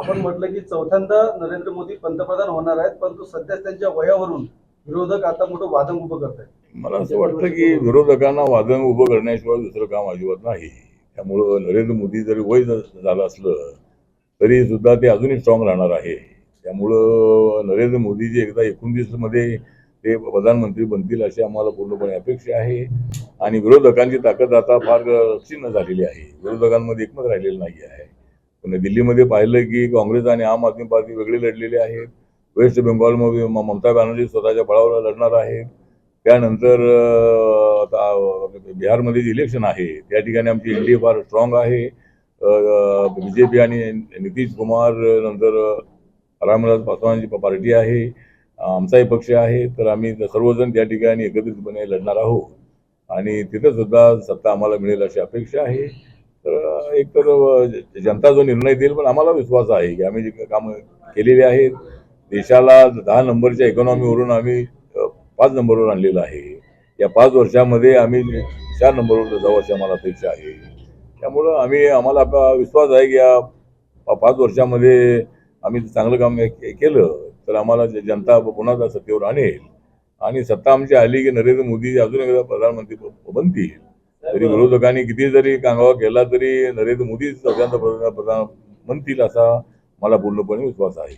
आपण म्हटलं की चौथ्यांदा नरेंद्र मोदी पंतप्रधान होणार आहेत, परंतु सध्या त्यांच्या वयावरून विरोधक आता मोठं वादंग उभं करत आहेत. मला असं वाटतं की विरोधकांना वादंग उभं करण्याशिवाय दुसरं काम अजिबात नाही. त्यामुळं नरेंद्र मोदी जरी वय झालं असलं तरी सुद्धा ते अजूनही स्ट्रॉंग राहणार आहे. त्यामुळं नरेंद्र मोदीजी एकदा 29 मध्ये ते प्रधानमंत्री बनतील अशी आम्हाला पूर्णपणे अपेक्षा आहे. आणि विरोधकांची ताकद आता फार क्षीण झालेली आहे. विरोधकांमध्ये एकमत राहिलेलं नाही आहे. पण दिल्लीमध्ये पाहिलं की काँग्रेस आणि आम आदमी पार्टी वेगळे लढलेले आहेत. वेस्ट बेंगॉलमध्ये ममता बॅनर्जी स्वतःच्या बळावर लढणार आहेत. त्यानंतर आता बिहारमध्ये जे इलेक्शन आहे त्या ठिकाणी आमची एनडीए फार स्ट्रॉंग आहे. बीजेपी आणि नितीश कुमार नंतर रामविलास पासवानची पार्टी आहे, आमचाही पक्ष आहे. तर आम्ही सर्वजण त्या ठिकाणी एकत्रितपणे लढणार आहोत आणि तिथं सुद्धा सत्ता आम्हाला मिळेल अशी अपेक्षा आहे. तर एकतर जनता जो निर्णय देईल, पण आम्हाला विश्वास आहे की आम्ही जे कामं केलेली आहेत देशाला 10 नंबरच्या इकॉनॉमीवरून आम्ही 5 नंबरवर आणलेलं आहे. या 5 वर्षामध्ये आम्ही 4 नंबरवर जाऊ अशी आम्हाला अपेक्षा आहे. त्यामुळं आम्हाला विश्वास आहे की या 5 वर्षामध्ये आम्ही चांगलं काम केलं तर आम्हाला जनता पुन्हा सत्तेवर आणेल आणि सत्ता आमची आली की नरेंद्र मोदी अजून एकदा प्रधानमंत्री बनतील. तरी विरोधकांनी किती जरी कांगावा केला तरी नरेंद्र मोदी सगळ्यांना प्रधान बनतील असा मला पूर्णपणे विश्वास आहे.